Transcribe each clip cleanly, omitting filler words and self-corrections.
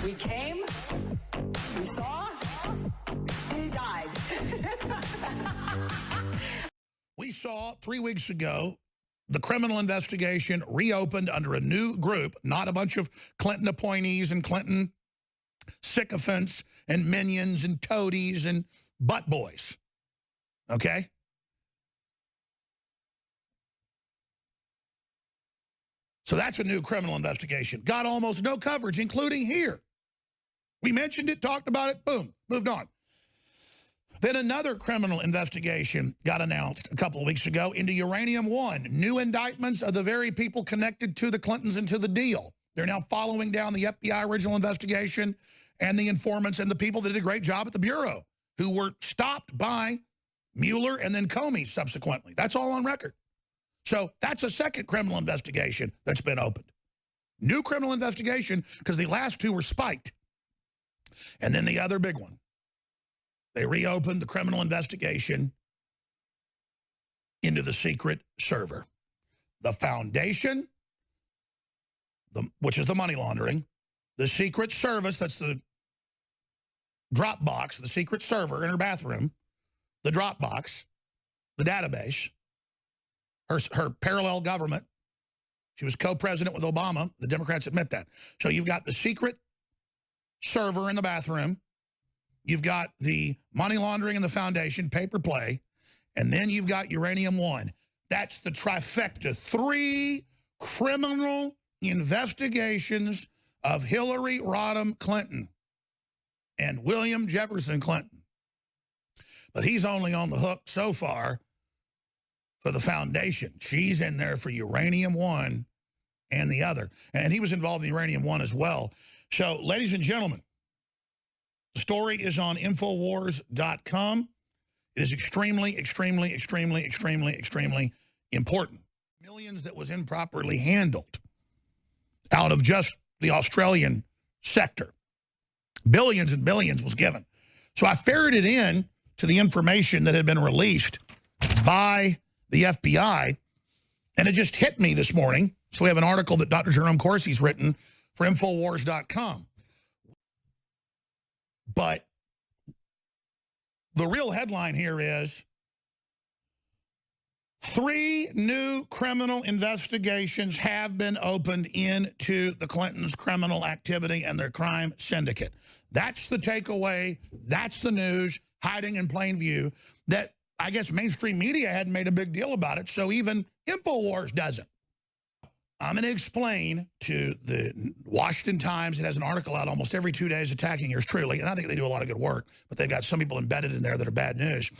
We came, we saw, he died. We saw 3 weeks ago the criminal investigation reopened under a new group, not a bunch of Clinton appointees and Clinton sycophants and minions and toadies and butt boys. Okay? So that's a new criminal investigation. Got almost no coverage, including here. We mentioned it, talked about it, boom, moved on. Then another criminal investigation got announced a couple of weeks ago into Uranium One. New indictments of the very people connected to the Clintons and to the deal. They're now following down the FBI original investigation and the informants and the people that did a great job at the Bureau who were stopped by Mueller and then Comey subsequently. That's all on record. So that's a second criminal investigation that's been opened. New criminal investigation because the last two were spiked. And then the other big one. They reopened the criminal investigation into the secret server. The foundation, which is the money laundering, the secret service, that's the Dropbox, the secret server in her bathroom, the Dropbox, the database, her parallel government. She was co-president with Obama. The Democrats admit that. So you've got the secret server in the bathroom. You've got the money laundering in the foundation, paper play, and then you've got Uranium One. That's the trifecta. 3 criminal investigations of Hillary Rodham Clinton and William Jefferson Clinton. But he's only on the hook so far for the foundation. She's in there for Uranium One and the other. And he was involved in Uranium One as well. So, ladies and gentlemen, the story is on Infowars.com. It is extremely, extremely, extremely, extremely, extremely important. Millions that was improperly handled out of just the Australian sector. Billions and billions was given. So I ferreted in to the information that had been released by the FBI, and it just hit me this morning. So we have an article that Dr. Jerome Corsi's written for Infowars.com. But the real headline here is 3 new criminal investigations have been opened into the Clintons' criminal activity and their crime syndicate. That's the takeaway. That's the news, hiding in plain view, that I guess mainstream media hadn't made a big deal about it, so even Infowars doesn't. I'm going to explain to the Washington Times. It has an article out almost every 2 days attacking yours truly, and I think they do a lot of good work, but they've got some people embedded in there that are bad news.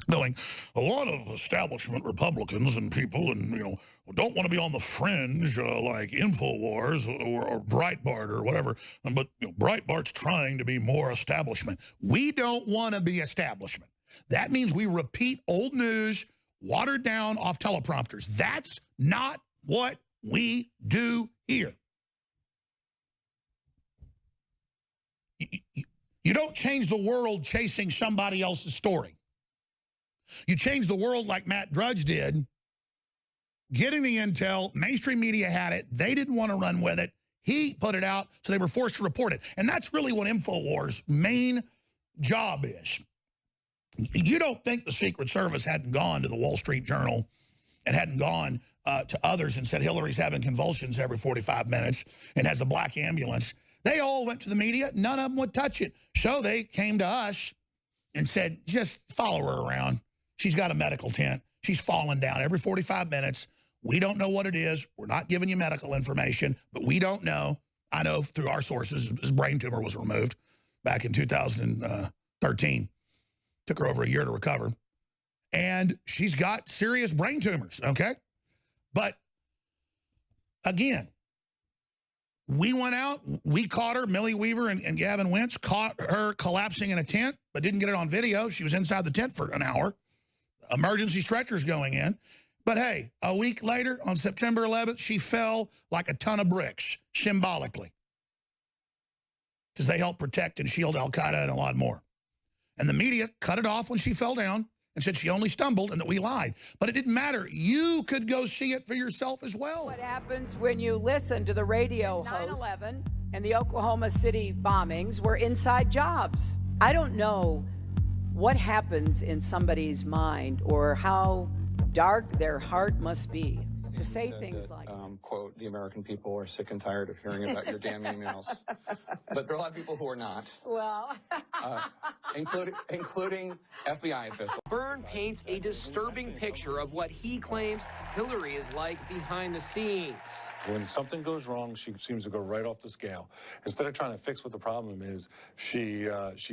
Going, a lot of establishment Republicans and people and, don't want to be on the fringe like Infowars or Breitbart or whatever. But Breitbart's trying to be more establishment. We don't want to be establishment. That means we repeat old news, watered down off teleprompters. That's not what we do here. You don't change the world chasing somebody else's story. You change the world like Matt Drudge did, getting the intel. Mainstream media had it. They didn't want to run with it. He put it out, so they were forced to report it. And that's really what Infowars' main job is. You don't think the Secret Service hadn't gone to the Wall Street Journal and hadn't gone to others and said Hillary's having convulsions every 45 minutes and has a black ambulance. They all went to the media. None of them would touch it. So they came to us and said, just follow her around. She's got a medical tent. She's falling down every 45 minutes. We don't know what it is. We're not giving you medical information, but we don't know. I know through our sources, his brain tumor was removed back in 2013. Took her over a year to recover. And she's got serious brain tumors, okay? But, again, we went out. We caught her. Millie Weaver and Gavin Wentz caught her collapsing in a tent, but didn't get it on video. She was inside the tent for an hour. Emergency stretchers going in. But, hey, a week later, on September 11th, she fell like a ton of bricks, symbolically. Because they helped protect and shield al-Qaeda and a lot more. And the media cut it off when she fell down and said she only stumbled and that we lied. But it didn't matter. You could go see it for yourself as well. What happens when you listen to the radio host? 9/11, And the Oklahoma City bombings were inside jobs. I don't know what happens in somebody's mind or how dark their heart must be to say things like that. Quote, the American people are sick and tired of hearing about your damn emails. But there are a lot of people who are not. Well, including FBI officials. Byrne paints a disturbing picture of what he claims Hillary is like behind the scenes. When something goes wrong, she seems to go right off the scale. Instead of trying to fix what the problem is, she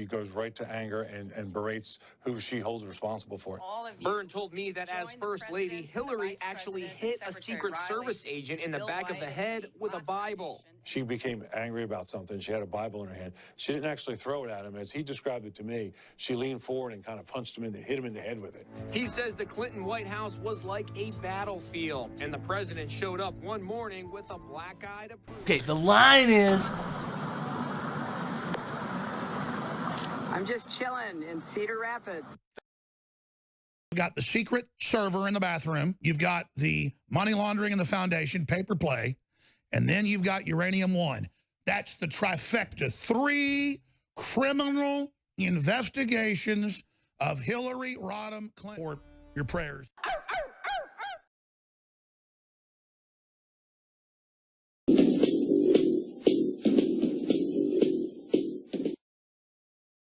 goes right to anger and berates who she holds responsible for. Byrne told me that as First Lady, Hillary actually hit a Secret Service agent in the back of the head with a Bible. She became angry about something. She had a Bible in her hand. She didn't actually throw it at him. As he described it to me, she leaned forward and kind of punched him hit him in the head with it. He says the Clinton White House was like a battlefield, and the president showed up one morning with a black eye to prove. Okay, the line is, I'm just chilling in Cedar Rapids. You've got the secret server in the bathroom. You've got the money laundering in the foundation, paper play. And then you've got Uranium One. That's the trifecta. 3 criminal investigations of Hillary Rodham Clinton. Or your prayers.